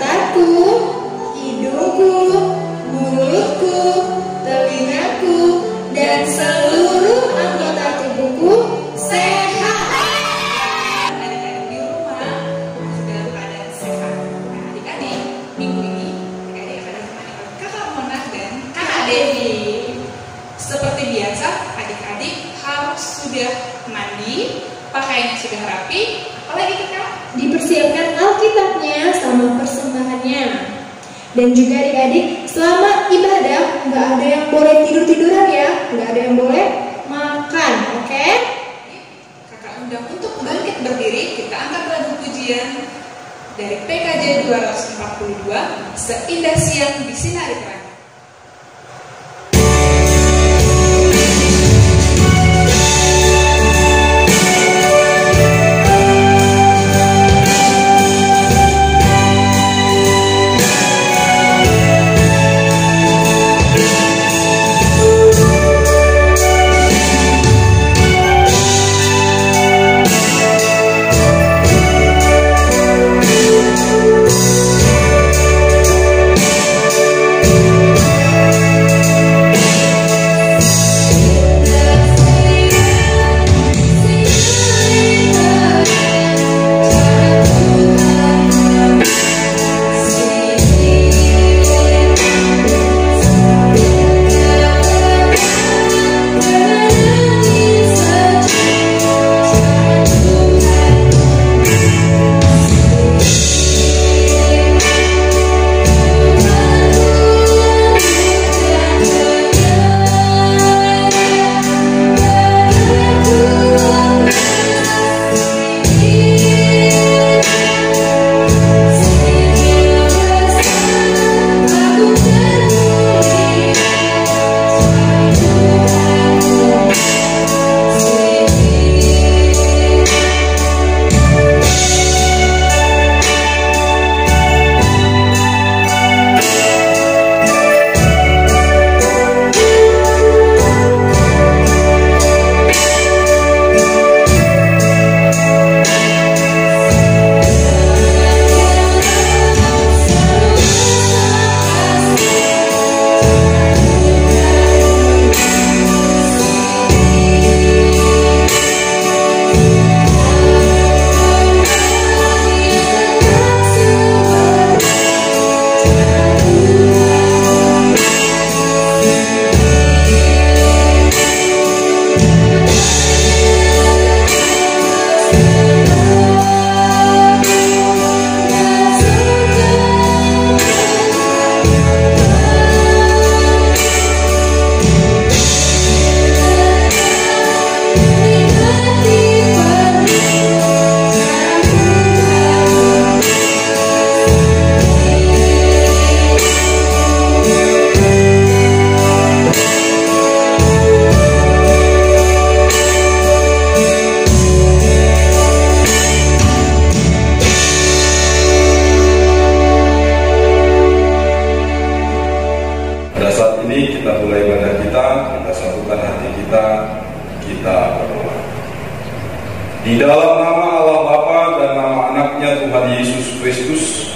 mataku, hidungku, mulutku, telingaku, dan seluruh anggota tubuhku sehat. Adik-adik di rumah sudah keadaan sehat. Nah, adik-adik, minggu ini adik-adik akan ditemani oleh Kakak Mona dan Kakak Devi. Seperti biasa, adik-adik harus sudah mandi, pakaian sudah rapi, apalagi Kakak? Dipersiapkan Alkitabnya sama persembahannya. Dan juga adik-adik, selama ibadah nggak ada yang boleh tidur-tiduran ya, nggak ada yang boleh makan, oke? Kakak undang untuk bangkit berdiri, kita angkat lagu pujian dari PKJ 242, Seindah Siang Disinari Terang. Di dalam nama Allah Bapa dan nama anaknya Tuhan Yesus Kristus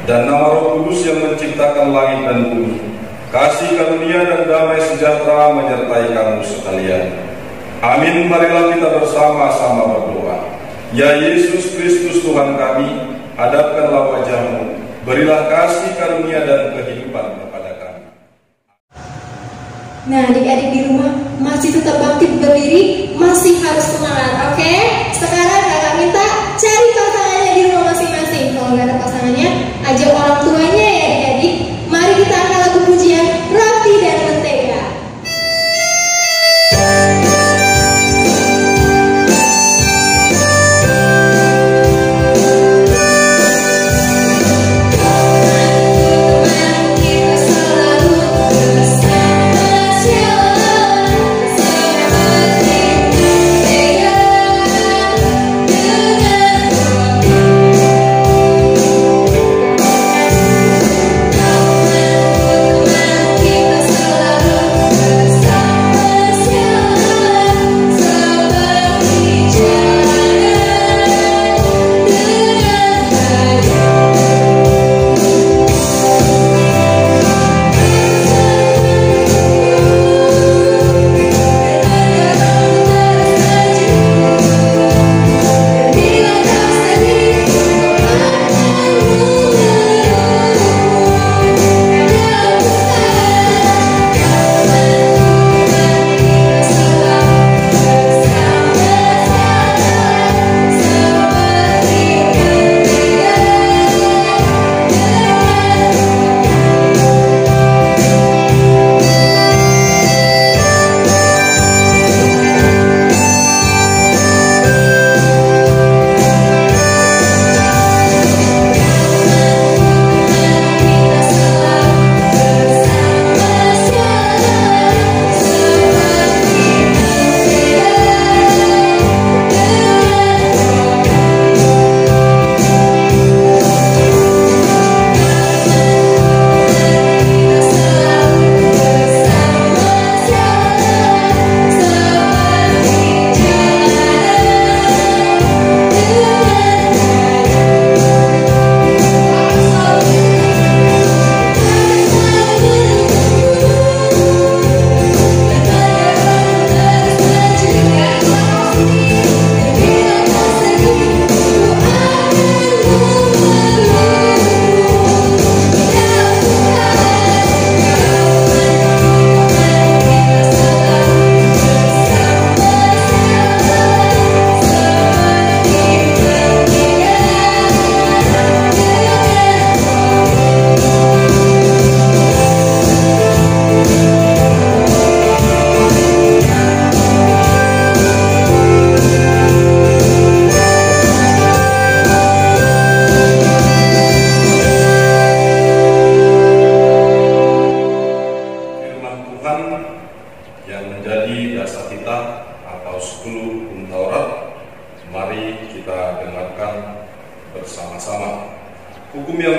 dan nama Roh Kudus yang menciptakan langit dan bumi, kasih karunia dan damai sejahtera menyertai kamu sekalian. Amin. Marilah kita bersama-sama berdoa. Ya Yesus Kristus Tuhan kami, hadapkanlah wajah-Mu, berilah kasih karunia dan kehidupan kepada kami. Nah, adik-adik di rumah masih tetap bangkit berdiri, masih harus semangat, oke? Sekarang kakak minta cari pasangannya di rumah masing-masing. Kalau nggak ada pasangannya, ajak orang tuanya ya adik-adik. Mari kita angkat lagu pujian Roti dan Mentega.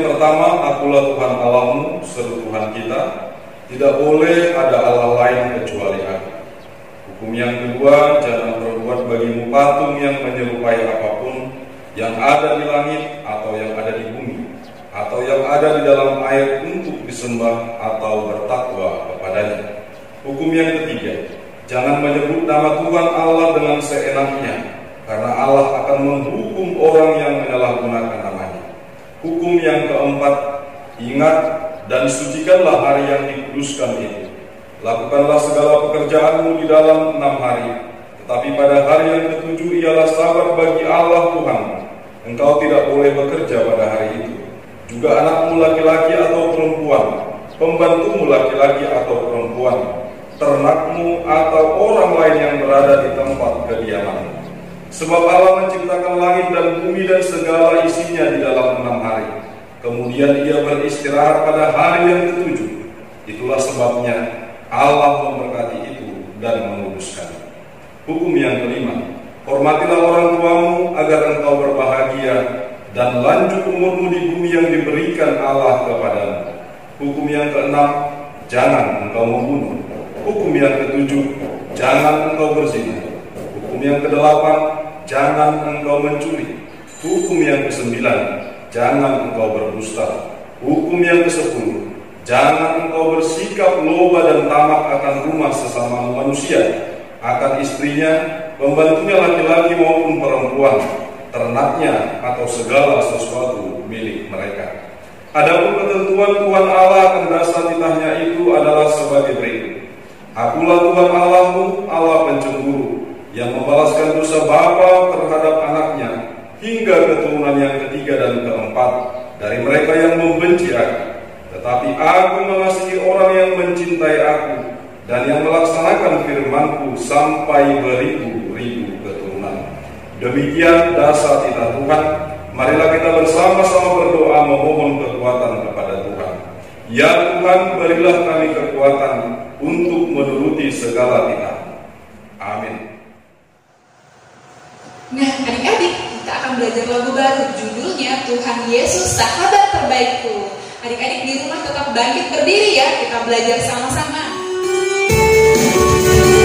pertama, akulah Tuhan Allahmu, seru Tuhan kita. Tidak boleh ada Allah lain kecuali Aku. Hukum yang kedua, jangan berbuat bagimu patung yang menyerupai apapun yang ada di langit atau yang ada di bumi atau yang ada di dalam air untuk disembah atau bertakwa kepadanya. Hukum yang ketiga, jangan menyebut nama Tuhan Allah dengan seenaknya, karena Allah akan menghukum orang yang menyalahgunakan namanya. Hukum yang keempat, ingat dan sucikanlah hari yang dikuduskan itu. Lakukanlah segala pekerjaanmu di dalam 6 hari, tetapi pada hari yang ketujuh ialah Sabat bagi Allah Tuhan. Engkau tidak boleh bekerja pada hari itu. Juga anakmu laki-laki atau perempuan, pembantumu laki-laki atau perempuan, ternakmu atau orang lain yang berada di tempat kediamanmu. Sebab Allah menciptakan langit dan bumi dan segala isinya di dalam 6 hari. Kemudian Ia beristirahat pada hari yang ketujuh. Itulah sebabnya Allah memberkati itu dan menguduskan. Hukum yang kelima, hormatilah orang tuamu agar engkau berbahagia dan lanjut umurmu di bumi yang diberikan Allah kepadamu. Hukum yang keenam, jangan engkau membunuh. Hukum yang ketujuh, jangan engkau berzina. Hukum yang kedelapan, jangan engkau mencuri. Hukum yang kesembilan, jangan engkau berdusta. Hukum yang kesepuluh, jangan engkau bersikap loba dan tamak akan rumah sesama manusia, akan istrinya, pembantunya laki-laki maupun perempuan, ternaknya atau segala sesuatu milik mereka. Adapun ketentuan Tuhan Allah akan dasar titahnya itu adalah sebagai berikut. Akulah Tuhan Allahmu, Allah pencemburu, yang membalaskan dosa bapa terhadap anaknya hingga keturunan yang ketiga dan keempat dari mereka yang membenci Aku. Tetapi Aku mengasihi orang yang mencintai Aku dan yang melaksanakan firman-Ku sampai beribu-ribu keturunan. Demikian dasar titah Tuhan. Marilah kita bersama-sama berdoa memohon kekuatan kepada Tuhan. Ya Tuhan, berilah kami kekuatan untuk menuruti segala titah. Amin. Nah, adik-adik, kita akan belajar lagu baru, judulnya Tuhan Yesus Sahabat Terbaikku. Adik-adik di rumah tetap bangkit berdiri ya, kita belajar sama-sama. Yesus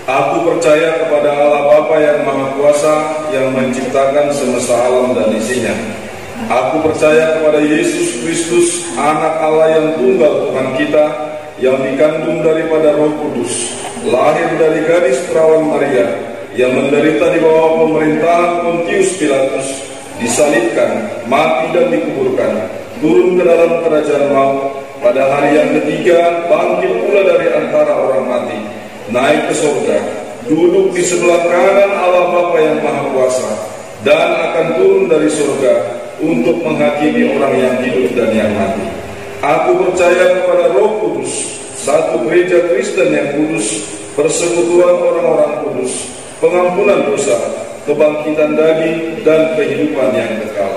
Aku percaya kepada Allah Bapa yang Maha Kuasa, yang menciptakan semesta alam dan isinya. Aku percaya kepada Yesus Kristus, Anak Allah yang tunggal Tuhan kita, yang dikandung daripada Roh Kudus, lahir dari gadis perawan Maria, yang menderita di bawah pemerintahan Pontius Pilatus, disalibkan, mati dan dikuburkan, turun ke dalam kerajaan maut, pada hari yang ketiga bangkit pula dari antara orang mati, naik ke surga, duduk di sebelah kanan Allah Bapa yang Maha Kuasa, dan akan turun dari surga untuk menghakimi orang yang hidup dan yang mati. Aku percaya kepada Roh Kudus, satu gereja Kristen yang kudus, persekutuan orang-orang kudus, pengampunan dosa, kebangkitan daging, dan kehidupan yang kekal.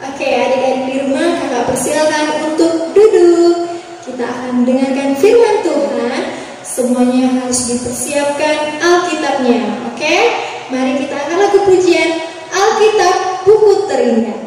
Oke, adik-adik di rumah, kakak persilakan untuk duduk. Kita akan mendengarkan firman Tuhan. Semuanya harus dipersiapkan Alkitabnya. Oke, mari kita akan lagu pujian Alkitab Buku Terindah.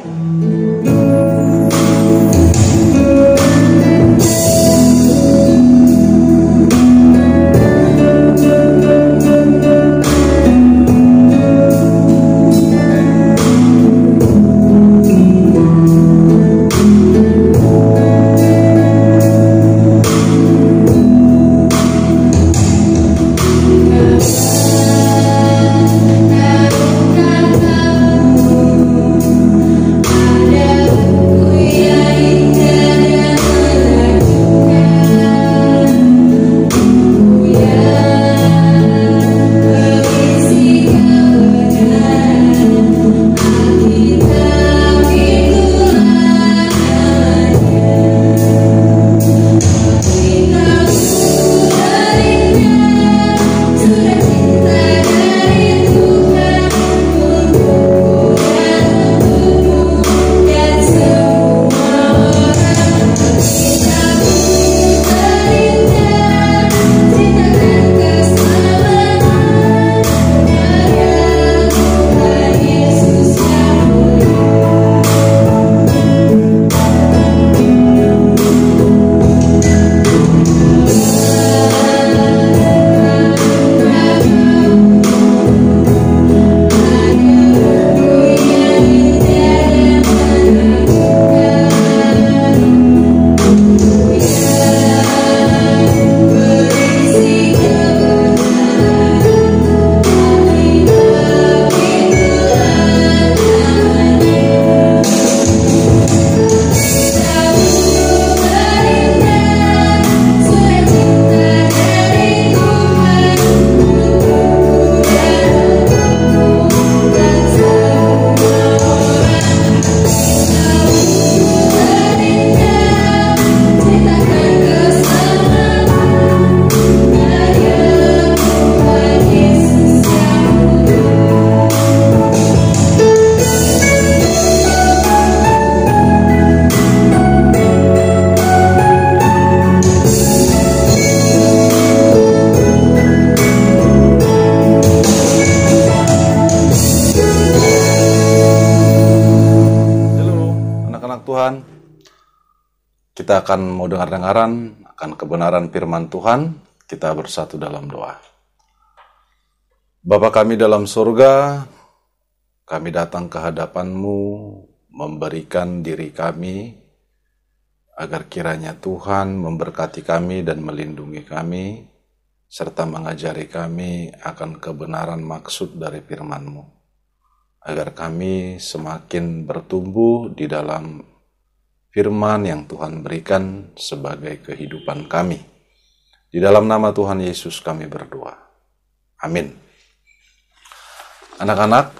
Kita akan mau dengar-dengaran akan kebenaran firman Tuhan. Kita bersatu dalam doa. Bapa kami dalam surga, kami datang ke hadapan-Mu, memberikan diri kami, agar kiranya Tuhan memberkati kami dan melindungi kami, serta mengajari kami akan kebenaran maksud dari firman-Mu, agar kami semakin bertumbuh di dalam firman yang Tuhan berikan sebagai kehidupan kami. Di dalam nama Tuhan Yesus kami berdoa. Amin. Anak-anak,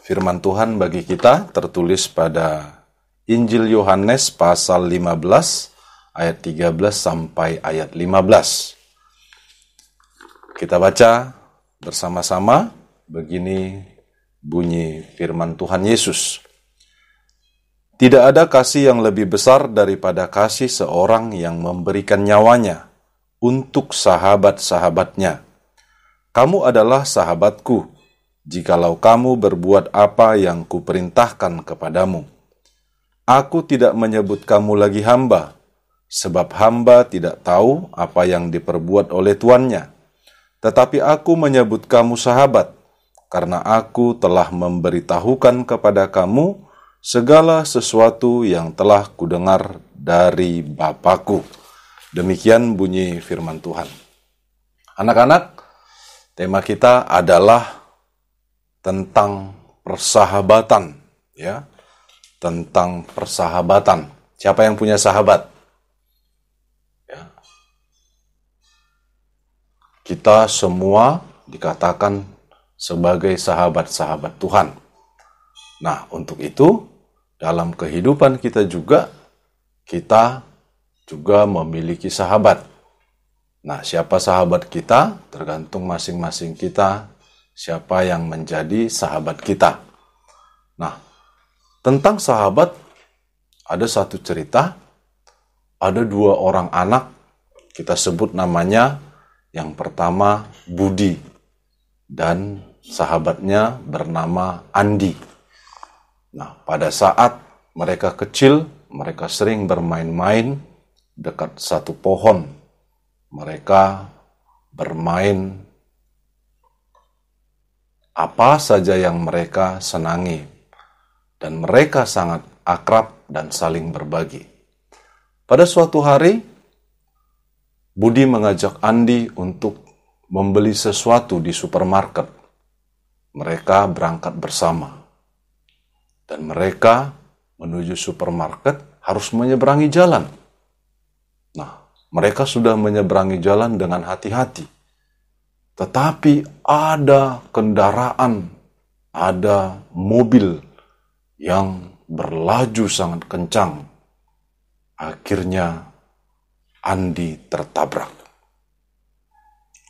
firman Tuhan bagi kita tertulis pada Injil Yohanes pasal 15 ayat 13 sampai ayat 15. Kita baca bersama-sama, begini bunyi firman Tuhan Yesus. Tidak ada kasih yang lebih besar daripada kasih seorang yang memberikan nyawanya untuk sahabat-sahabatnya. Kamu adalah sahabatku, jikalau kamu berbuat apa yang kuperintahkan kepadamu. Aku tidak menyebut kamu lagi hamba, sebab hamba tidak tahu apa yang diperbuat oleh tuannya. Tetapi aku menyebut kamu sahabat, karena aku telah memberitahukan kepada kamu segala sesuatu yang telah kudengar dari Bapakku. Demikian bunyi firman Tuhan. Anak-anak, tema kita adalah tentang persahabatan, ya. Tentang persahabatan. Siapa yang punya sahabat? Ya. Kita semua dikatakan sebagai sahabat-sahabat Tuhan. Nah, untuk itu, dalam kehidupan kita juga memiliki sahabat. Nah, siapa sahabat kita? Tergantung masing-masing kita, siapa yang menjadi sahabat kita. Nah, tentang sahabat, ada satu cerita, ada 2 orang anak, kita sebut namanya, yang pertama Budi, dan sahabatnya bernama Andi. Nah, pada saat mereka kecil, mereka sering bermain-main dekat satu pohon. Mereka bermain apa saja yang mereka senangi, dan mereka sangat akrab dan saling berbagi. Pada suatu hari, Budi mengajak Andi untuk membeli sesuatu di supermarket. Mereka berangkat bersama, dan mereka menuju supermarket harus menyeberangi jalan. Nah, mereka sudah menyeberangi jalan dengan hati-hati. Tetapi ada kendaraan, ada mobil yang berlaju sangat kencang. Akhirnya Andi tertabrak.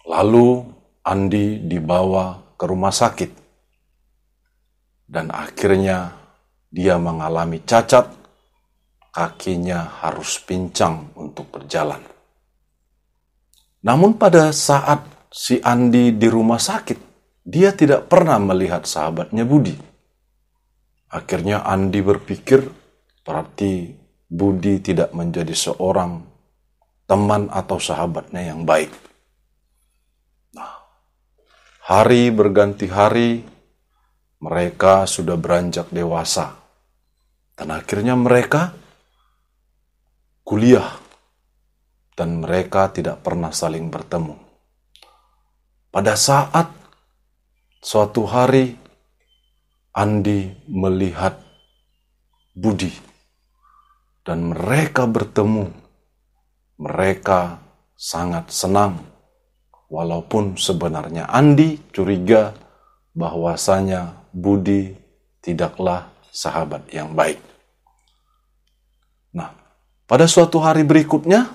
Lalu Andi dibawa ke rumah sakit. Dan akhirnya dia mengalami cacat, kakinya harus pincang untuk berjalan. Namun pada saat si Andi di rumah sakit, dia tidak pernah melihat sahabatnya Budi. Akhirnya Andi berpikir, berarti Budi tidak menjadi seorang teman atau sahabatnya yang baik. Nah, hari berganti hari, mereka sudah beranjak dewasa. Dan akhirnya mereka kuliah. Dan mereka tidak pernah saling bertemu. Pada saat suatu hari Andi melihat Budi dan mereka bertemu, mereka sangat senang. Walaupun sebenarnya Andi curiga bahwasanya Budi tidaklah sahabat yang baik. Nah, pada suatu hari berikutnya,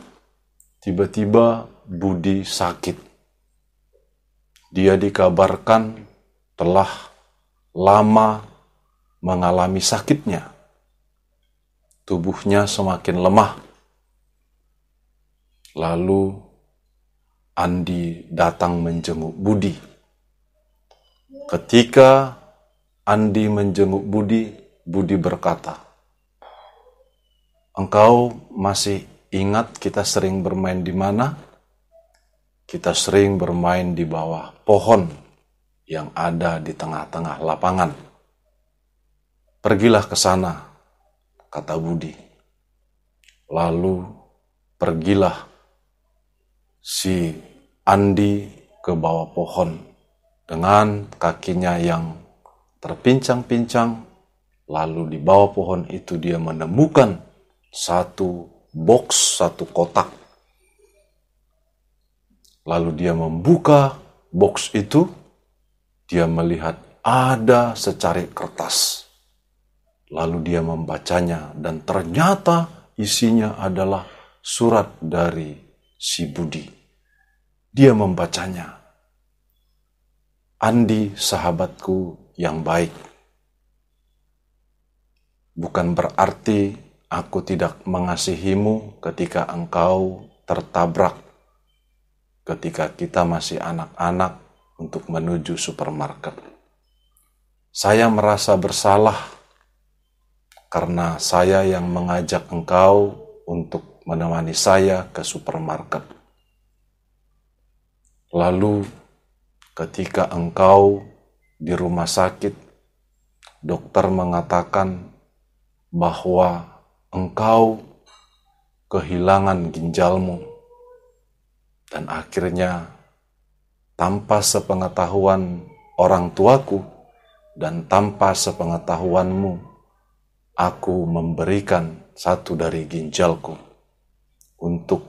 tiba-tiba Budi sakit. Dia dikabarkan telah lama mengalami sakitnya. Tubuhnya semakin lemah. Lalu Andi datang menjenguk Budi. Ketika Andi menjenguk Budi, Budi berkata, "Engkau masih ingat kita sering bermain di mana? Kita sering bermain di bawah pohon yang ada di tengah-tengah lapangan. Pergilah ke sana," kata Budi. Lalu pergilah si Andi ke bawah pohon dengan kakinya yang terpincang-pincang. Lalu di bawah pohon itu dia menemukan satu box, satu kotak. Lalu dia membuka box itu, dia melihat ada secarik kertas. Lalu dia membacanya dan ternyata isinya adalah surat dari si Budi. Dia membacanya. "Andi, sahabatku yang baik. Bukan berarti aku tidak mengasihimu ketika engkau tertabrak ketika kita masih anak-anak untuk menuju supermarket. Saya merasa bersalah karena saya yang mengajak engkau untuk menemani saya ke supermarket. Lalu ketika engkau di rumah sakit, dokter mengatakan bahwa engkau kehilangan ginjalmu, dan akhirnya tanpa sepengetahuan orang tuaku dan tanpa sepengetahuanmu, aku memberikan satu dari ginjalku untuk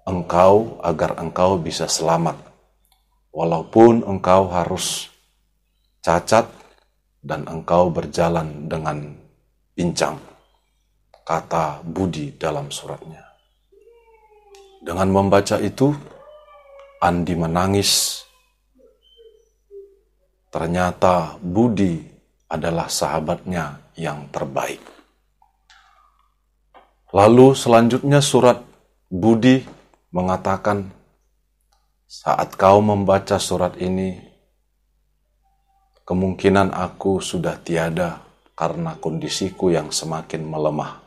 engkau agar engkau bisa selamat, walaupun engkau harus cacat dan engkau berjalan dengan pincang, kata Budi dalam suratnya. Dengan membaca itu, Andi menangis. Ternyata Budi adalah sahabatnya yang terbaik. Lalu selanjutnya surat Budi mengatakan, saat kau membaca surat ini, kemungkinan aku sudah tiada karena kondisiku yang semakin melemah.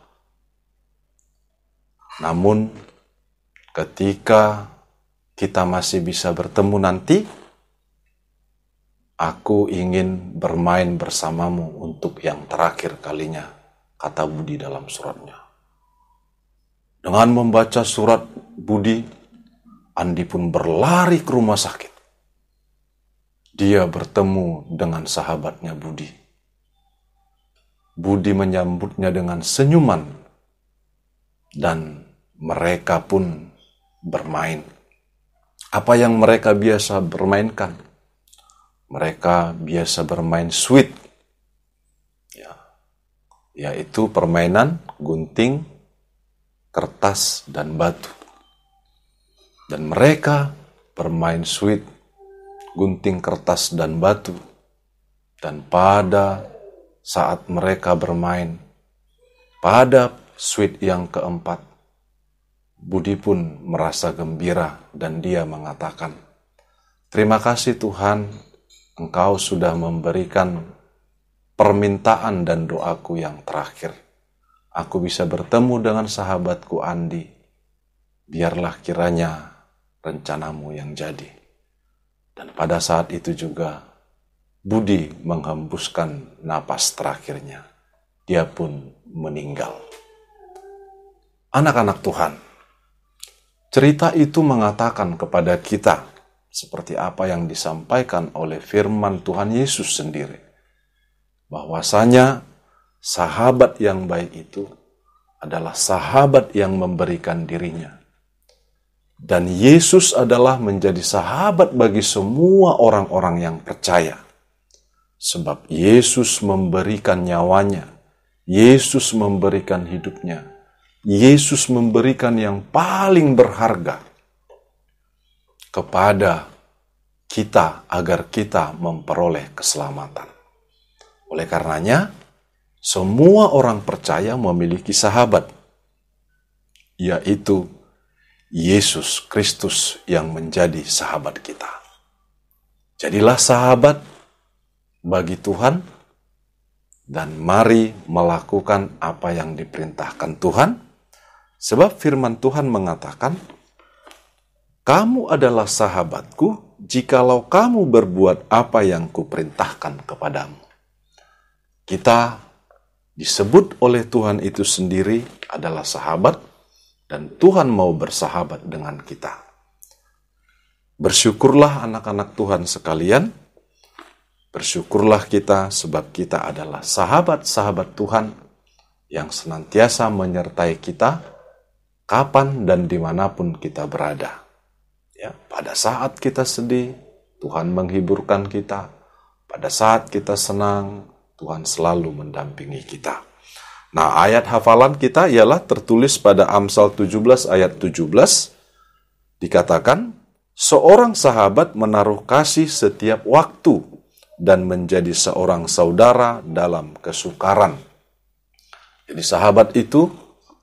Namun, ketika kita masih bisa bertemu nanti, aku ingin bermain bersamamu untuk yang terakhir kalinya, kata Budi dalam suratnya. Dengan membaca surat Budi, Andi pun berlari ke rumah sakit. Dia bertemu dengan sahabatnya Budi. Budi menyambutnya dengan senyuman, dan mereka pun bermain. Apa yang mereka biasa bermainkan? Mereka biasa bermain sweet, yaitu permainan gunting, kertas, dan batu. Dan mereka bermain sweet, gunting, kertas, dan batu. Dan pada saat mereka bermain, pada sweet yang keempat, Budi pun merasa gembira dan dia mengatakan, terima kasih Tuhan, Engkau sudah memberikan permintaan dan doaku yang terakhir. Aku bisa bertemu dengan sahabatku Andi. Biarlah kiranya rencanamu yang jadi. Dan pada saat itu juga, Budi menghembuskan napas terakhirnya. Dia pun meninggal. Anak-anak Tuhan, cerita itu mengatakan kepada kita seperti apa yang disampaikan oleh firman Tuhan Yesus sendiri. Bahwasanya sahabat yang baik itu adalah sahabat yang memberikan dirinya. Dan Yesus adalah menjadi sahabat bagi semua orang-orang yang percaya. Sebab Yesus memberikan nyawanya, Yesus memberikan hidupnya, Yesus memberikan yang paling berharga kepada kita agar kita memperoleh keselamatan. Oleh karenanya, semua orang percaya memiliki sahabat, yaitu Yesus Kristus yang menjadi sahabat kita. Jadilah sahabat bagi Tuhan, dan mari melakukan apa yang diperintahkan Tuhan, sebab firman Tuhan mengatakan, kamu adalah sahabatku jikalau kamu berbuat apa yang kuperintahkan kepadamu. Kita disebut oleh Tuhan itu sendiri adalah sahabat, dan Tuhan mau bersahabat dengan kita. Bersyukurlah anak-anak Tuhan sekalian, bersyukurlah kita sebab kita adalah sahabat-sahabat Tuhan yang senantiasa menyertai kita kapan dan dimanapun kita berada. Ya, pada saat kita sedih, Tuhan menghiburkan kita. Pada saat kita senang, Tuhan selalu mendampingi kita. Nah, ayat hafalan kita ialah tertulis pada Amsal 17 ayat 17. Dikatakan, seorang sahabat menaruh kasih setiap waktu dan menjadi seorang saudara dalam kesukaran. Jadi sahabat itu,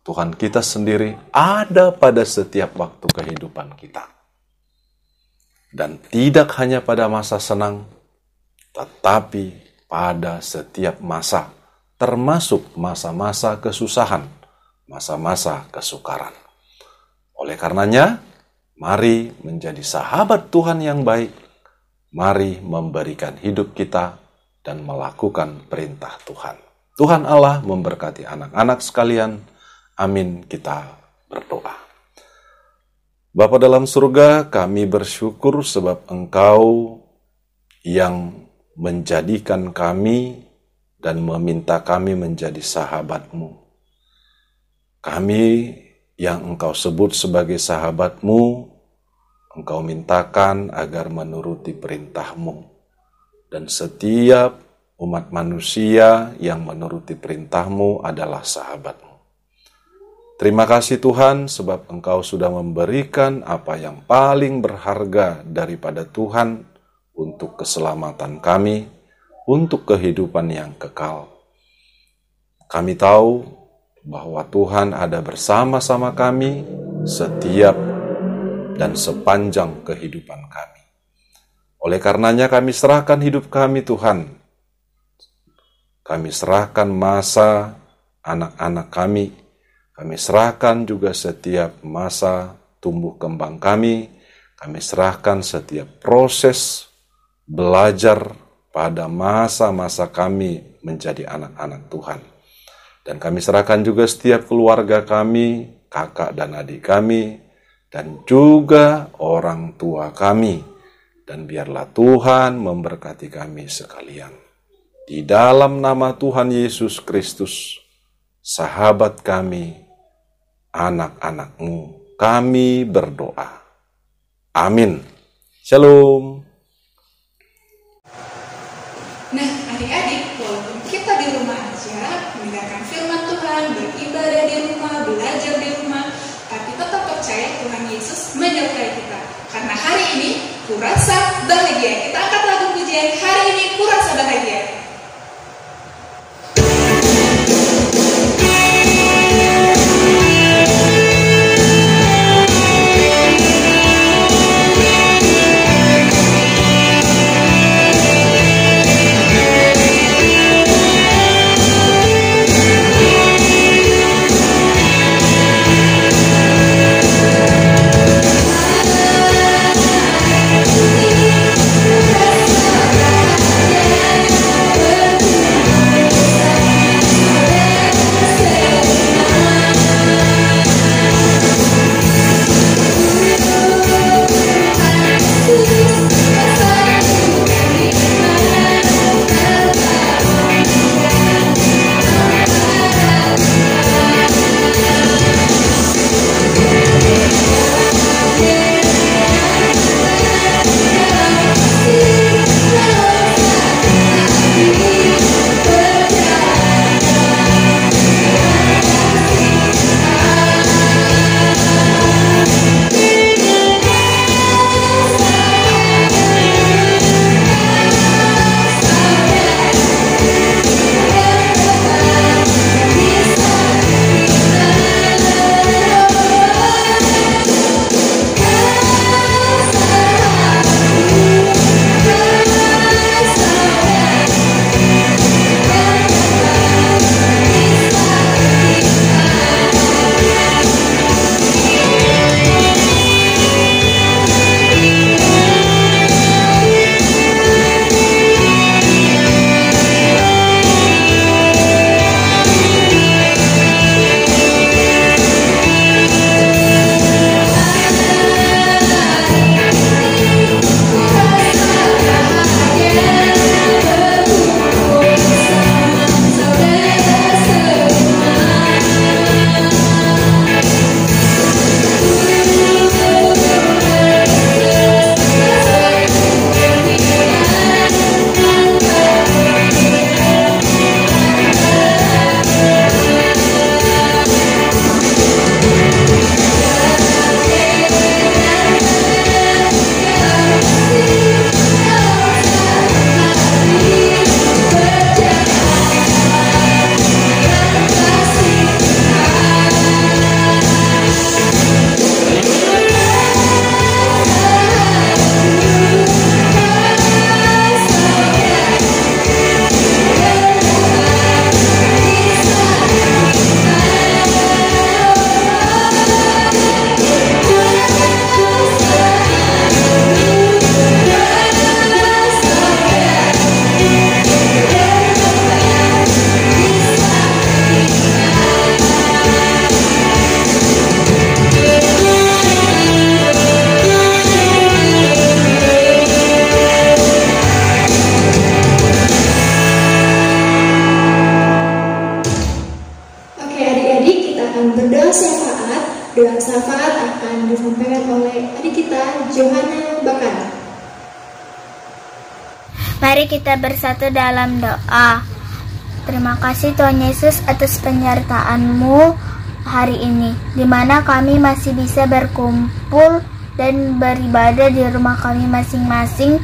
Tuhan kita sendiri ada pada setiap waktu kehidupan kita. Dan tidak hanya pada masa senang, tetapi pada setiap masa, termasuk masa-masa kesusahan, masa-masa kesukaran. Oleh karenanya, mari menjadi sahabat Tuhan yang baik. Mari memberikan hidup kita dan melakukan perintah Tuhan. Tuhan Allah memberkati anak-anak sekalian. Amin. Kita berdoa. Bapa dalam surga, kami bersyukur sebab Engkau yang menjadikan kami dan meminta kami menjadi sahabat-Mu. Kami yang Engkau sebut sebagai sahabat-Mu, Engkau mintakan agar menuruti perintah-Mu. Dan setiap umat manusia yang menuruti perintah-Mu adalah sahabat-Mu. Terima kasih Tuhan sebab Engkau sudah memberikan apa yang paling berharga daripada Tuhan untuk keselamatan kami, untuk kehidupan yang kekal. Kami tahu bahwa Tuhan ada bersama-sama kami setiap dan sepanjang kehidupan kami. Oleh karenanya kami serahkan hidup kami Tuhan. Kami serahkan masa anak-anak kami. Kami serahkan juga setiap masa tumbuh kembang kami. Kami serahkan setiap proses belajar pada masa-masa kami menjadi anak-anak Tuhan. Dan kami serahkan juga setiap keluarga kami, kakak dan adik kami, dan juga orang tua kami. Dan biarlah Tuhan memberkati kami sekalian. Di dalam nama Tuhan Yesus Kristus, sahabat kami, anak-anak-Mu, kami berdoa. Amin. Shalom. Nah, adik-adik, walaupun kita di rumah aja, mendengarkan firman Tuhan, beribadah di rumah, belajar di rumah, tapi tetap percaya Tuhan Yesus menyertai kita. Karena hari ini, kurasa bahagia. Kita angkat lagu pujian, hari ini kurasa bahagia. didoakan. Mari kita bersatu dalam doa. Terima kasih Tuhan Yesus atas penyertaan-Mu hari ini, di mana kami masih bisa berkumpul dan beribadah di rumah kami masing-masing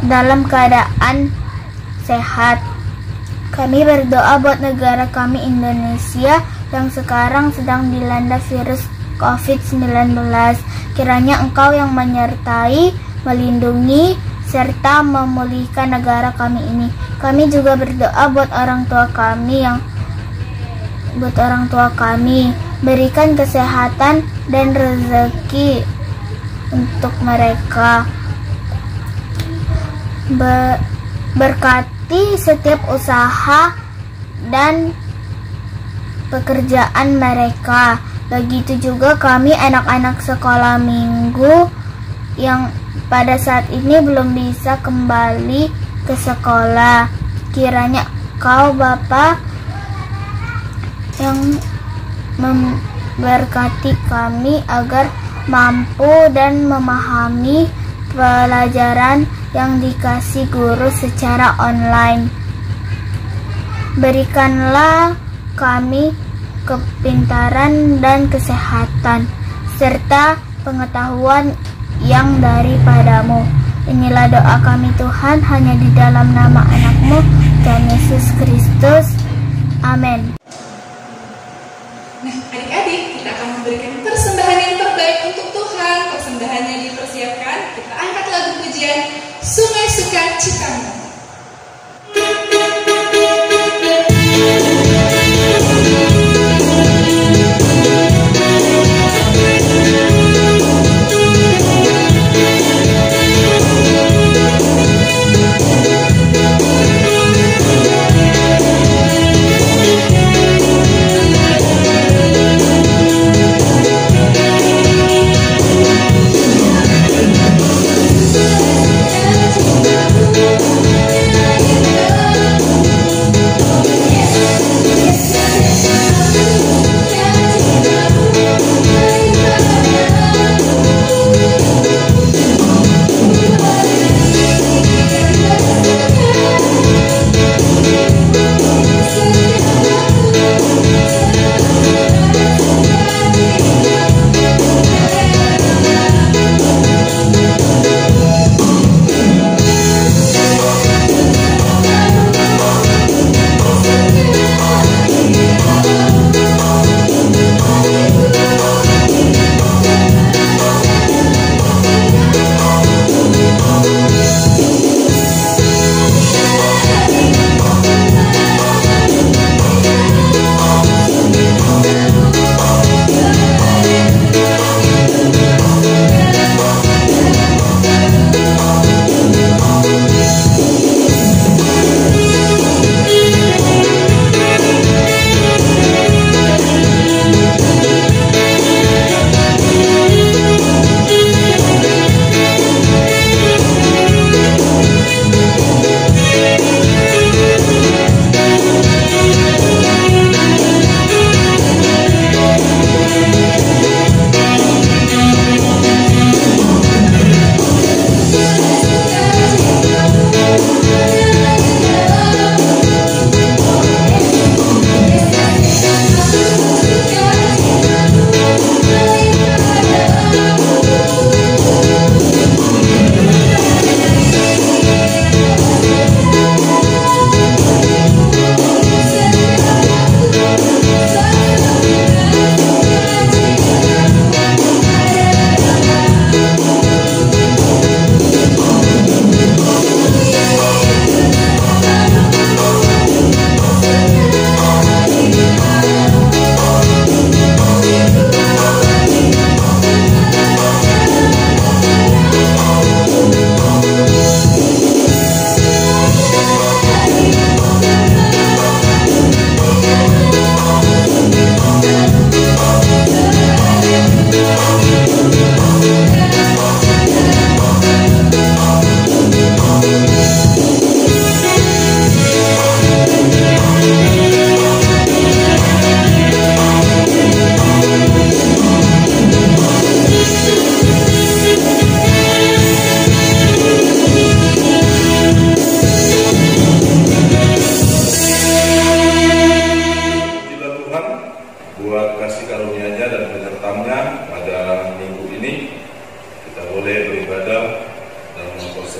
dalam keadaan sehat. Kami berdoa buat negara kami Indonesia yang sekarang sedang dilanda virus COVID-19. Kiranya Engkau yang menyertai, melindungi, serta memulihkan negara kami ini. Kami juga berdoa buat orang tua kami, berikan kesehatan dan rezeki untuk mereka. Berkati setiap usaha dan pekerjaan mereka. Begitu juga kami anak-anak sekolah minggu yang pada saat ini belum bisa kembali ke sekolah. Kiranya Kau Bapa yang memberkati kami agar mampu dan memahami pelajaran yang dikasih guru secara online. Berikanlah kami kepintaran dan kesehatan serta pengetahuan yang daripadamu. Inilah doa kami Tuhan, hanya di dalam nama anak-Mu, Tuhan Yesus Kristus. Amin. Nah, adik-adik, kita akan memberikan persembahan yang terbaik untuk Tuhan. Persembahannya dipersiapkan. Kita angkat lagu pujian Sungai Sukacitamu. Thank you.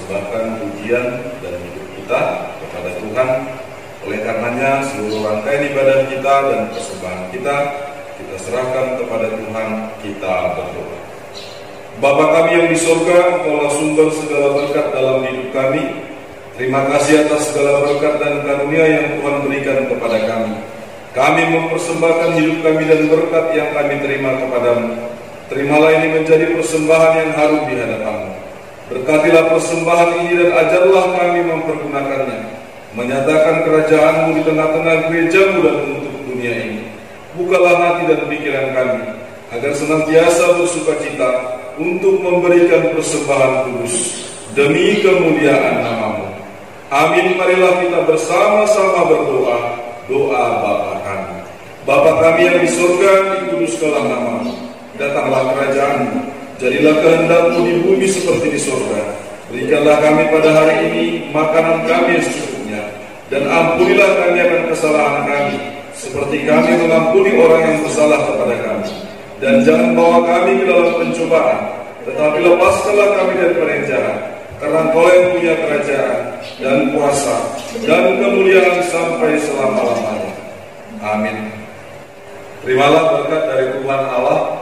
mempersembahkan pujian dan hidup kita kepada Tuhan. Oleh karenanya seluruh rangkaian ibadah kita dan persembahan kita serahkan kepada Tuhan. Kita berdoa. Bapa kami yang di surga, Engkaulah sumber segala berkat dalam hidup kami. Terima kasih atas segala berkat dan karunia yang Tuhan berikan kepada kami. Kami mempersembahkan hidup kami dan berkat yang kami terima kepadamu. Terimalah ini menjadi persembahan yang harum di hadapan-Mu. Berkatilah persembahan ini dan ajarlah kami mempergunakannya, menyatakan kerajaan-Mu di tengah-tengah gereja-Mu dan untuk dunia ini. Bukalah hati dan pikiran kami, agar senantiasa bersukacita untuk memberikan persembahan kudus demi kemuliaan nama-Mu. Amin. Marilah kita bersama-sama berdoa, doa Bapa kami. Bapa kami yang di surga, dikuduskanlah nama-Mu. Datanglah kerajaan-Mu, jadilah kehendak-Mu di bumi seperti di surga. Berikanlah kami pada hari ini makanan kami yang secukupnya, dan ampunilah kami akan kesalahan kami, seperti kami mengampuni orang yang bersalah kepada kami. Dan jangan bawa kami ke dalam pencobaan, tetapi lepaskanlah kami dari yang jahat. Karena Engkau yang punya kerajaan dan kuasa dan kemuliaan sampai selama-lamanya. Amin. Terimalah berkat dari Tuhan Allah.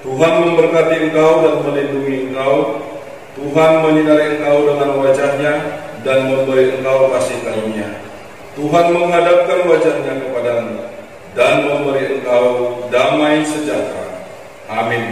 Tuhan memberkati engkau dan melindungi engkau. Tuhan menyinari engkau dengan wajah-Nya dan memberi engkau kasih karunia. Tuhan menghadapkan wajah-Nya kepadamu dan memberi engkau damai sejahtera. Amin.